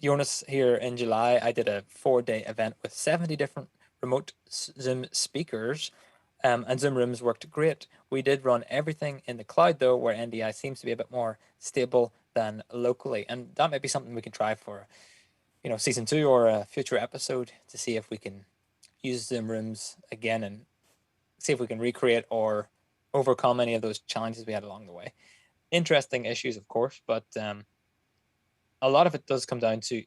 Jonas here in July. I did a 4-day event with 70 different remote Zoom speakers, and Zoom rooms worked great. We did run everything in the cloud though, where NDI seems to be a bit more stable than locally, and that might be something we can try for, season 2 or a future episode to see if we can use Zoom rooms again and see if we can recreate or overcome any of those challenges we had along the way. Interesting issues, of course, but a lot of it does come down to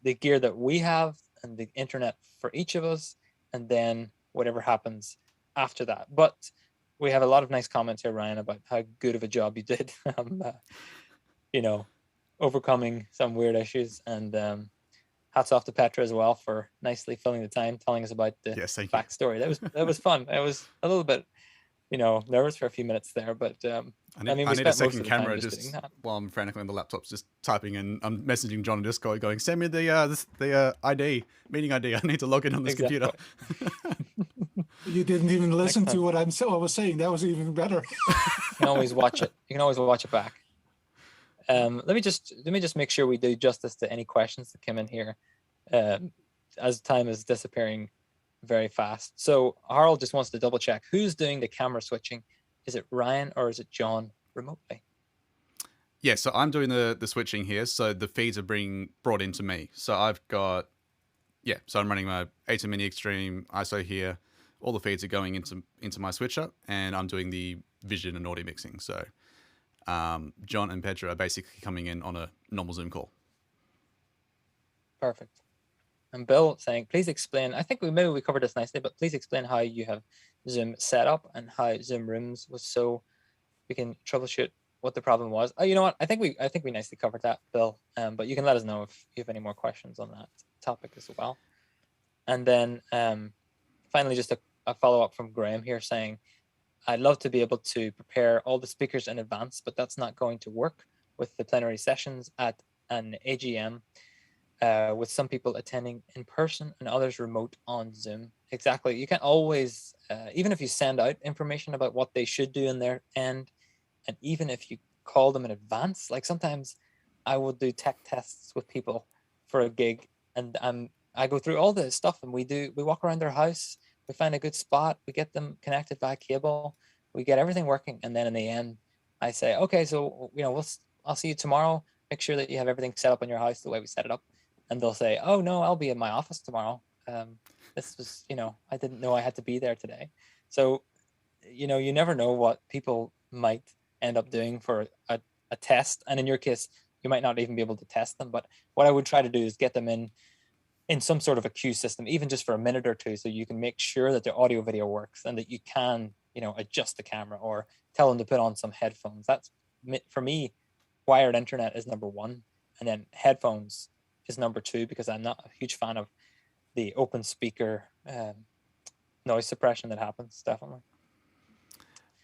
the gear that we have and the internet for each of us, and then whatever happens after that. But we have a lot of nice comments here, Ryan, about how good of a job you did, overcoming some weird issues. And hats off to Petra as well for nicely filling the time, telling us about the backstory. That was fun. I was a little bit, nervous for a few minutes there, but I need a second camera just while I'm frantically on the laptop, just typing, and I'm messaging John on Discord going, "Send me the ID, meeting ID. I need to log in on this computer." You didn't even listen to what I was saying. That was even better. You can always watch it. You can always watch it back. Let me just make sure we do justice to any questions that came in here, as time is disappearing very fast. So Harold just wants to double check who's doing the camera switching. Is it Ryan or is it John remotely? Yeah, so I'm doing the switching here. So the feeds are being brought into me. So I've got, so I'm running my A2 Mini Extreme ISO here. All the feeds are going into my switcher, and I'm doing the vision and audio mixing. So John and Petra are basically coming in on a normal Zoom call. Perfect. And Bill saying, please explain, I think maybe we covered this nicely, but please explain how you have Zoom set up and how Zoom Rooms was so we can troubleshoot what the problem was. Oh, you know what? I think we nicely covered that, Bill. But you can let us know if you have any more questions on that topic as well. And then finally, just a follow-up from Graham here saying, I'd love to be able to prepare all the speakers in advance, but that's not going to work with the plenary sessions at an AGM. With some people attending in person and others remote on Zoom. Exactly. You can't always, even if you send out information about what they should do in their end, and even if you call them in advance, like sometimes I will do tech tests with people for a gig, and I go through all the stuff, and we walk around their house, we find a good spot, we get them connected via cable, we get everything working, and then in the end, I say, okay, so I'll see you tomorrow. Make sure that you have everything set up in your house the way we set it up. And they'll say, oh, no, I'll be in my office tomorrow. This was, I didn't know I had to be there today. So, you never know what people might end up doing for a test. And in your case, you might not even be able to test them. But what I would try to do is get them in some sort of a queue system, even just for a minute or two, so you can make sure that the audio video works and that you can, adjust the camera or tell them to put on some headphones. That's, for me, wired internet is number one. And then headphones is number two, because I'm not a huge fan of the open speaker noise suppression that happens, definitely.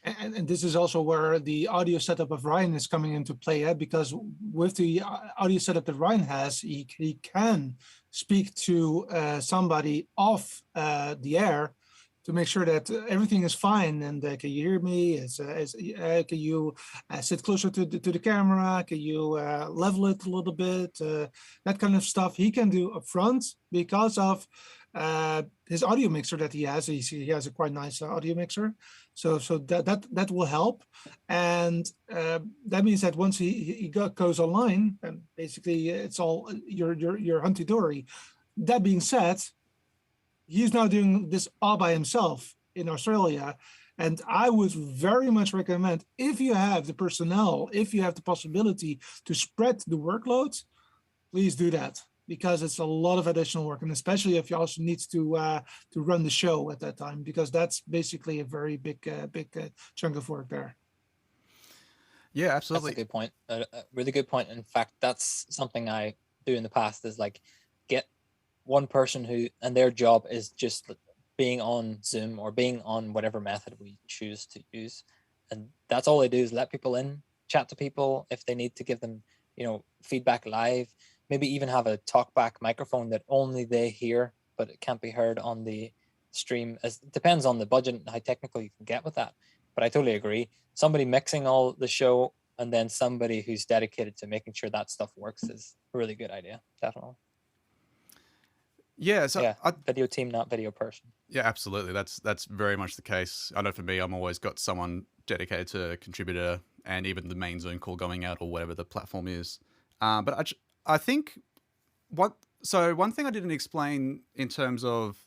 And this is also where the audio setup of Ryan is coming into play, because with the audio setup that Ryan has, he can speak to somebody off the air to make sure that everything is fine. And can you hear me? Can you sit closer to the camera? Can you level it a little bit? That kind of stuff he can do up front because of his audio mixer that he has. He has a quite nice audio mixer. So that will help. And that means that once he goes online, and basically it's all you're hunky-dory. That being said, he's now doing this all by himself in Australia. And I would very much recommend, if you have the personnel, if you have the possibility to spread the workload, please do that, because it's a lot of additional work, and especially if you also need to run the show at that time, because that's basically a very big chunk of work there. Yeah, That's absolutely. a good point. A really good point. In fact, that's something I do in the past, is like get one person who, and their job is just being on Zoom or being on whatever method we choose to use. And that's all they do, is let people in, chat to people if they need to give them, feedback live, maybe even have a talkback microphone that only they hear, but it can't be heard on the stream. As it depends on the budget and how technical you can get with that. But I totally agree. Somebody mixing all the show and then somebody who's dedicated to making sure that stuff works is a really good idea. Definitely. Yeah, so Yeah, video team, not video person. Yeah, absolutely. That's very much the case. I know for me, I'm always got someone dedicated to a contributor and even the main Zoom call going out or whatever the platform is. But I think one thing I didn't explain in terms of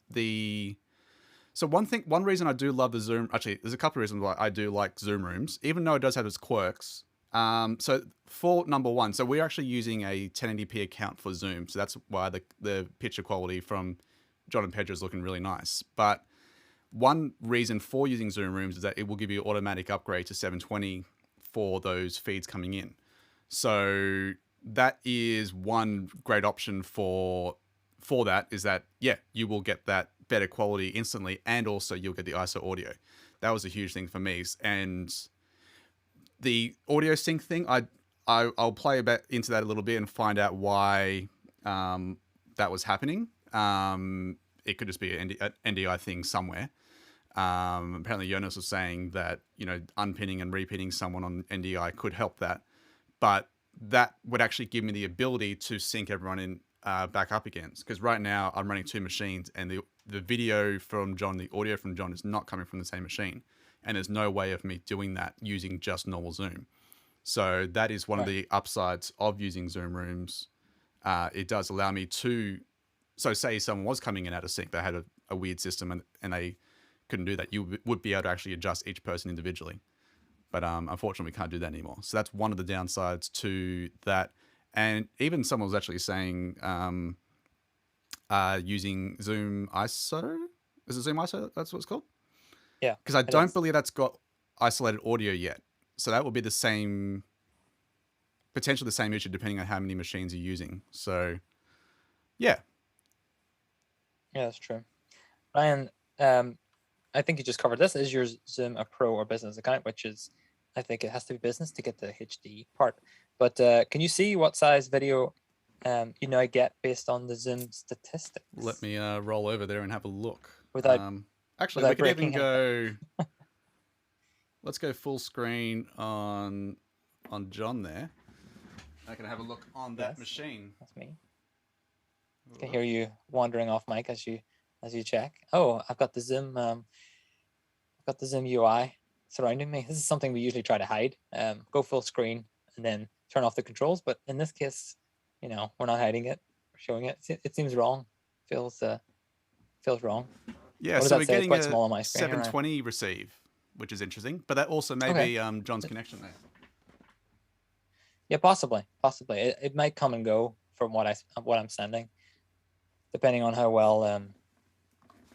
one reason I do love the Zoom. Actually, there's a couple of reasons why I do like Zoom rooms, even though it does have its quirks. So for number one, so we're actually using a 1080p account for Zoom, so that's why the picture quality from John and Petra is looking really nice. But one reason for using Zoom rooms is that it will give you automatic upgrade to 720 for those feeds coming in. So that is one great option for that, is that, yeah, you will get that better quality instantly, and also you'll get the ISO audio. That was a huge thing for me. And the audio sync thing, I'll play a bit into that a little bit and find out why that was happening. It could just be an NDI thing somewhere. Apparently Jonas was saying that, unpinning and repinning someone on NDI could help that, but that would actually give me the ability to sync everyone in back up again. Because right now I'm running two machines, and the video from John, the audio from John is not coming from the same machine, and there's no way of me doing that using just normal Zoom. So that is one of the upsides of using Zoom rooms. It does allow me to, so say someone was coming in out of sync, they had a weird system and they couldn't do that, you would be able to actually adjust each person individually. But unfortunately, we can't do that anymore. So that's one of the downsides to that. And even someone was actually saying using Zoom ISO. Is it Zoom ISO? That's what it's called? Yeah. Because I don't believe that's got isolated audio yet. So that would be potentially the same issue depending on how many machines you're using. So, yeah. Yeah, that's true. Ryan, I think you just covered this. Is your Zoom a pro or business account? Which is, I think it has to be business to get the HD part. But can you see what size video I get based on the Zoom statistics? Let me roll over there and have a look. Actually, we could even go. Let's go full screen on John there. I can have a look on that machine. That's me. I can hear you wandering off mic as you check. Oh, I've got the Zoom. UI surrounding me. This is something we usually try to hide. Go full screen and then turn off the controls. But in this case, we're not hiding it. We're showing it. It seems wrong. Feels wrong. Yeah, so we're getting a 720 receive, which is interesting. But that also may be John's connection there. Yeah, possibly. It might come and go from what I'm sending, depending on how well.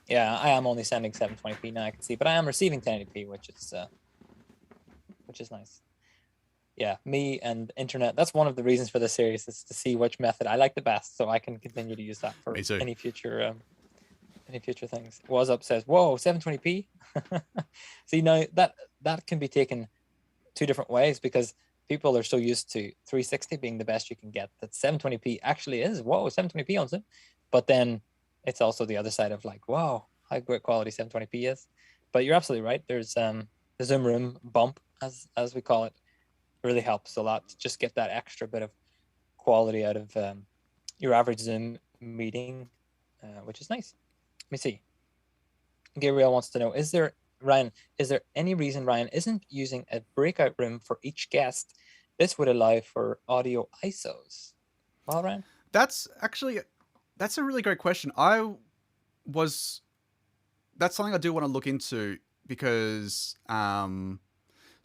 I am only sending 720p now, I can see, but I am receiving 1080p, which is nice. Yeah, me and internet. That's one of the reasons for this series, is to see which method I like the best, so I can continue to use that for any future things. Was up says, whoa, 720p. See, now that can be taken two different ways, because people are so used to 360 being the best you can get that 720p actually is, whoa, 720p on Zoom. But then it's also the other side of like, wow, how great quality 720p is. But you're absolutely right. There's the Zoom room bump, as we call it, really helps a lot to just get that extra bit of quality out of your average Zoom meeting, which is nice. Let me see. Gabriel wants to know, is there any reason Ryan isn't using a breakout room for each guest? This would allow for audio ISOs. Well, Ryan? That's actually That's a really great question. Was that's something I do want to look into because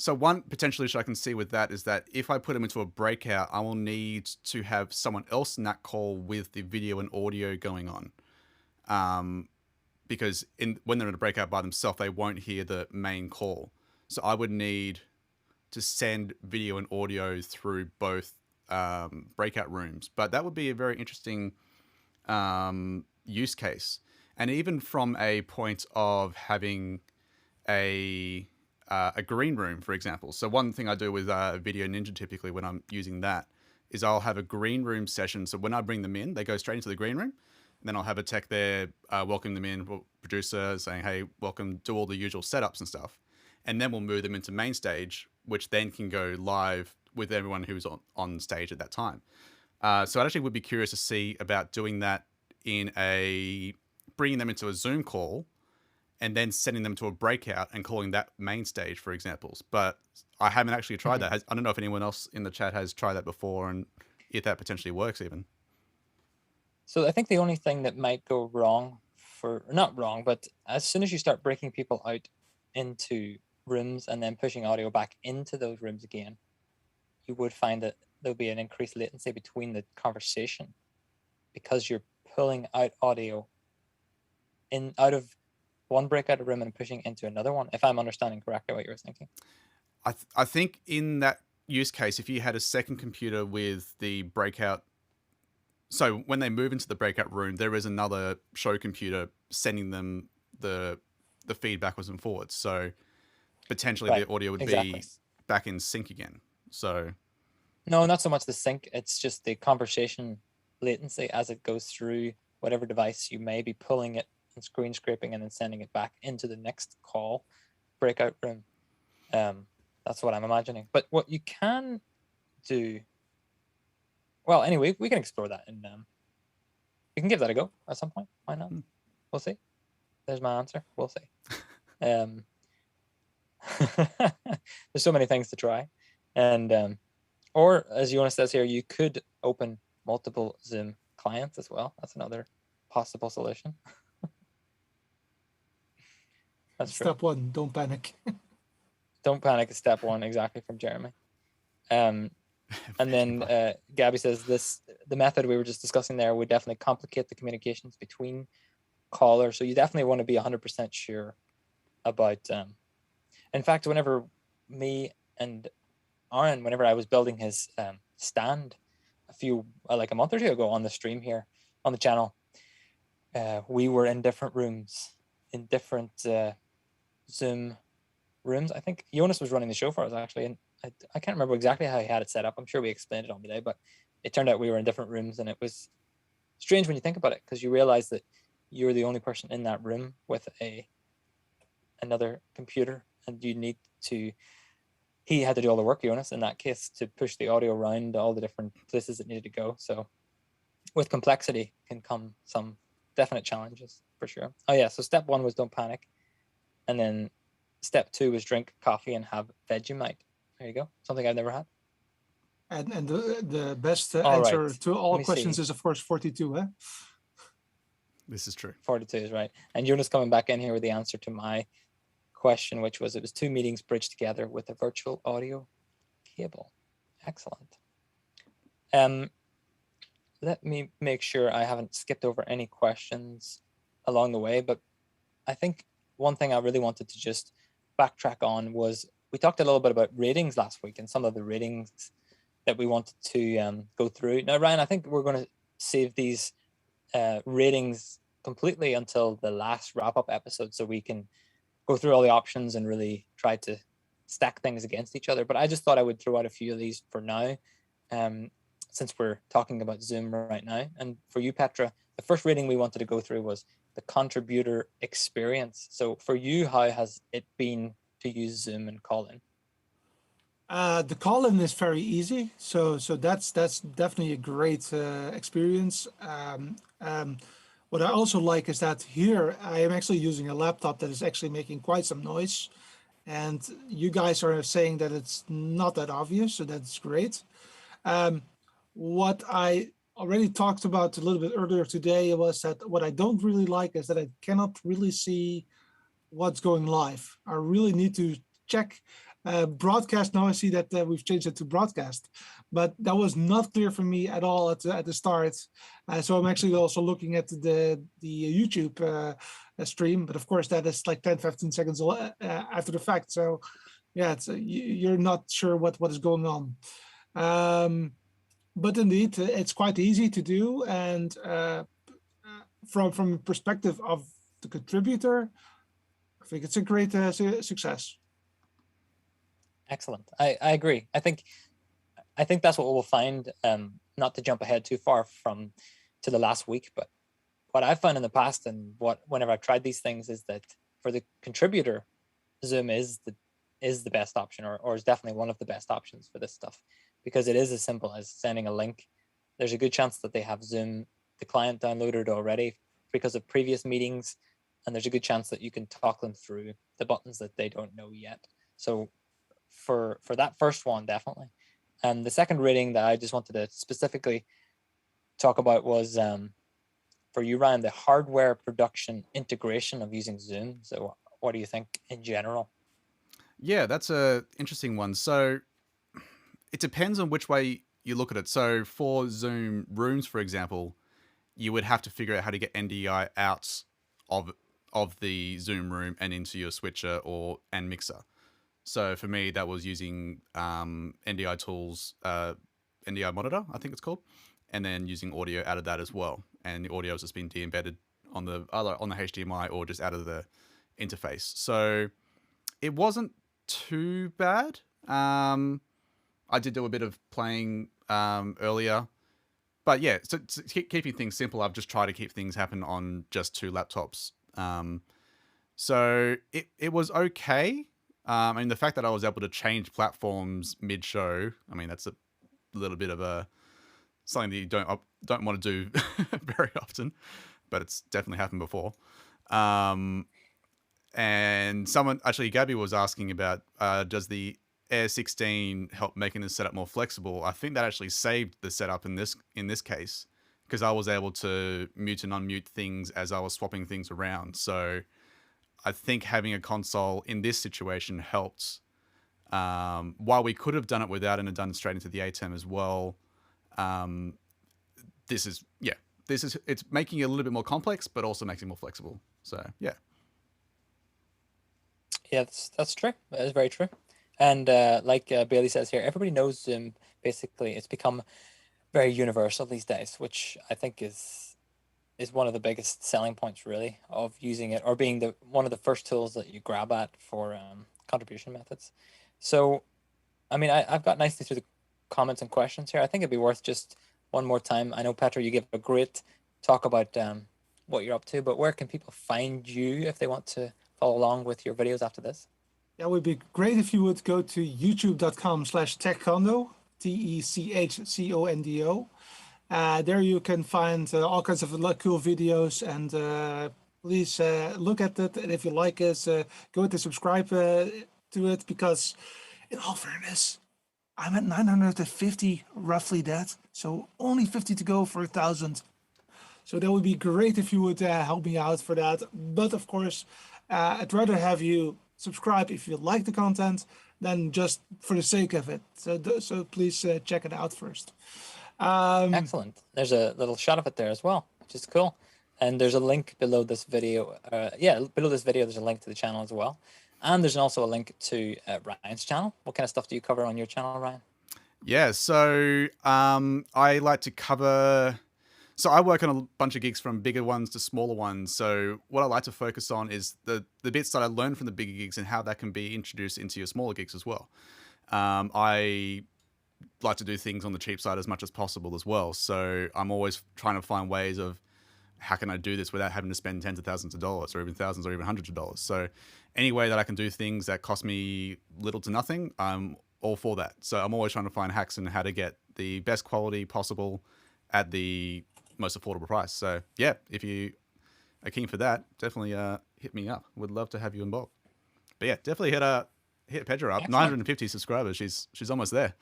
so one potential issue I can see with that is that if I put them into a breakout, I will need to have someone else in that call with the video and audio going on. Because when they're in a breakout by themselves, they won't hear the main call. So I would need to send video and audio through both breakout rooms. But that would be a very interesting use case. And even from a point of having a green room, for example. So one thing I do with Video Ninja typically when I'm using that is I'll have a green room session. So when I bring them in, they go straight into the green room. And then I'll have a tech there welcome them in, producer saying, hey, welcome, do all the usual setups and stuff. And then we'll move them into main stage, which then can go live with everyone who's on stage at that time. So I actually would be curious to see about doing that in bringing them into a Zoom call and then sending them to a breakout and calling that main stage, for examples. But I haven't actually tried that. I don't know if anyone else in the chat has tried that before and if that potentially works even. So I think the only thing that might go wrong not wrong, but as soon as you start breaking people out into rooms and then pushing audio back into those rooms again, you would find that there'll be an increased latency between the conversation because you're pulling out audio out of one breakout room and pushing into another one, if I'm understanding correctly what you were thinking. I think in that use case, if you had a second computer with the breakout, so when they move into the breakout room, there is another show computer sending them the feed backwards and forwards. So potentially the audio would be back in sync again. So no, not so much the sync. It's just the conversation latency as it goes through whatever device you may be pulling it and screen scraping and then sending it back into the next call breakout room. That's what I'm imagining. But what you can do, well, anyway, we can explore that and we can give that a go at some point. Why not? We'll see. There's my answer. We'll see. There's so many things to try. And or as Jonas says here, you could open multiple Zoom clients as well. That's another possible solution. That's true. Step one, don't panic. Don't panic is step one, exactly, from Jeremy. And then Gabby says the method we were just discussing there would definitely complicate the communications between callers. So you definitely want to be 100% sure about. In fact, whenever me and Aaron, whenever I was building his stand like a month or two ago on the stream here on the channel, we were in different rooms, in different Zoom rooms. I think Jonas was running the show for us actually, and I can't remember exactly how he had it set up. I'm sure we explained it on the day, but it turned out we were in different rooms, and it was strange when you think about it because you realize that you're the only person in that room with another computer, and he had to do all the work, Jonas, in that case, to push the audio around all the different places it needed to go. So with complexity can come some definite challenges for sure. Oh yeah, so step one was don't panic. And then step two was drink coffee and have Vegemite. There you go. Something I've never had. And the best answer to all questions is, of course, 42, eh? This is true. 42 is right. And Jonas coming back in here with the answer to my question, which was it was 2 meetings bridged together with a virtual audio cable. Excellent. Let me make sure I haven't skipped over any questions along the way, but I think one thing I really wanted to just backtrack on was we talked a little bit about ratings last week and some of the ratings that we wanted to go through. Now, Ryan, I think we're going to save these ratings completely until the last wrap-up episode so we can go through all the options and really try to stack things against each other. But I just thought I would throw out a few of these for now, since we're talking about Zoom right now. And for you, Petra, the first rating we wanted to go through was the contributor experience. So for you, how has it been to use Zoom and call in? The call-in is very easy, so that's definitely a great experience. What I also like is that here I am actually using a laptop that is actually making quite some noise, and you guys are saying that it's not that obvious, so that's great. What I already talked about a little bit earlier today was that what I don't really like is that I cannot really see what's going live. I really need to check broadcast. Now I see that we've changed it to broadcast, but that was not clear for me at all at the start. So I'm actually also looking at the YouTube stream, but of course that is like 10-15 seconds after the fact. So yeah, it's you're not sure what is going on. But indeed, it's quite easy to do, and from the perspective of the contributor, I think it's a great success. Excellent. I agree. I think that's what we'll find. Not to jump ahead too far to the last week, but what I've found in the past and whenever I've tried these things is that for the contributor, Zoom is the best option, or is definitely one of the best options for this stuff, because it is as simple as sending a link. There's a good chance that they have Zoom, the client, downloaded already because of previous meetings, and there's a good chance that you can talk them through the buttons that they don't know yet. So for that first one, definitely. And the second rating that I just wanted to specifically talk about was for you, Ryan, the hardware production integration of using Zoom. So what do you think in general? Yeah, that's a interesting one. So it depends on which way you look at it. So for Zoom Rooms, for example, you would have to figure out how to get NDI out of the Zoom room and into your switcher and mixer. So for me, that was using NDI tools, NDI monitor, I think it's called, and then using audio out of that as well. And the audio has just been de-embedded on the HDMI or just out of the interface. So it wasn't too bad. I did do a bit of playing earlier. But yeah, so keeping things simple, I've just tried to keep things happen on just 2 laptops. So it was okay. I mean, the fact that I was able to change platforms mid-show, I mean, that's a little bit of something that you don't want to do very often, but it's definitely happened before. And someone, actually, Gabby was asking about, does the Air 16 help making the setup more flexible? I think that actually saved the setup in this case, because I was able to mute and unmute things as I was swapping things around. So I think having a console in this situation helped. While we could have done it without and done it straight into the ATEM as well, it's making it a little bit more complex, but also makes it more flexible. So yeah. Yeah, that's true. That is very true. And like Bailey says here, everybody knows Zoom. Basically, it's become very universal these days, which I think is one of the biggest selling points, really, of using it, or being one of the first tools that you grab at for contribution methods. So, I mean, I've got nicely through the comments and questions here. I think it'd be worth just one more time. I know, Petra, you give a great talk about what you're up to, but where can people find you if they want to follow along with your videos after this? Yeah, it would be great if you would go to youtube.com/techcondo, TECHCONDO. There you can find all kinds of cool videos, and please look at it. And if you like it, go to subscribe to it, because in all fairness, I'm at 950, roughly that. So only 50 to go for 1,000. So that would be great if you would help me out for that. But of course, I'd rather have you subscribe if you like the content than just for the sake of it. So please check it out first. Excellent. There's a little shot of it there as well, which is cool. And there's a link below this video. Below this video, there's a link to the channel as well. And there's also a link to Ryan's channel. What kind of stuff do you cover on your channel, Ryan? Yeah, so I like to cover... So I work on a bunch of gigs, from bigger ones to smaller ones. So what I like to focus on is the bits that I learned from the bigger gigs and how that can be introduced into your smaller gigs as well. I like to do things on the cheap side as much as possible as well. So I'm always trying to find ways of how can I do this without having to spend tens of thousands of dollars, or even thousands, or even hundreds of dollars. So any way that I can do things that cost me little to nothing, I'm all for that. So I'm always trying to find hacks and how to get the best quality possible at the most affordable price. So yeah, if you are keen for that, definitely hit me up. Would love to have you involved. But yeah, definitely hit Petra up. Excellent. 950 subscribers. She's almost there.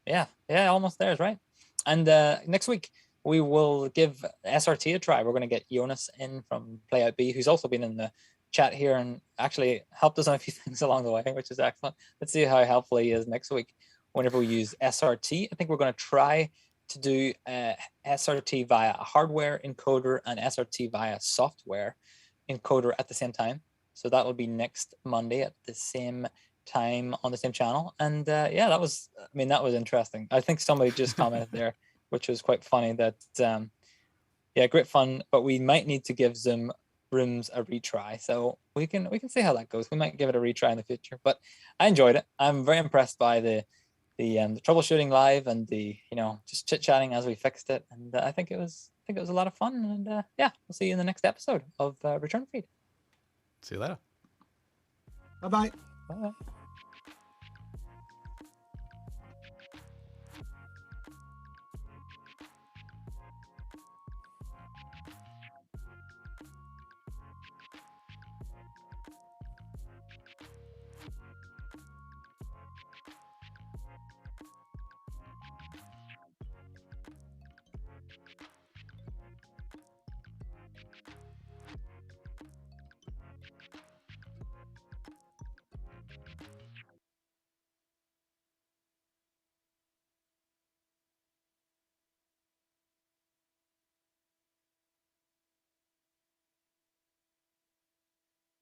Yeah, almost there is right. And next week we will give SRT a try. We're going to get Jonas in from Play Out B, who's also been in the chat here and actually helped us on a few things along the way, which is excellent. Let's see how helpful he is next week whenever we use SRT. I think we're going to try to do SRT via a hardware encoder and SRT via software encoder at the same time. So that will be next Monday at the same time on the same channel. And yeah, that was interesting. I think somebody just commented there, which was quite funny, that yeah, great fun, but we might need to give Zoom Rooms a retry. So we can see how that goes. We might give it a retry in the future, but I enjoyed it. I'm very impressed by the troubleshooting live and the just chit chatting as we fixed it. And I think it was a lot of fun. And yeah, we'll see you in the next episode of Return Feed. See you later. Bye-bye. Bye.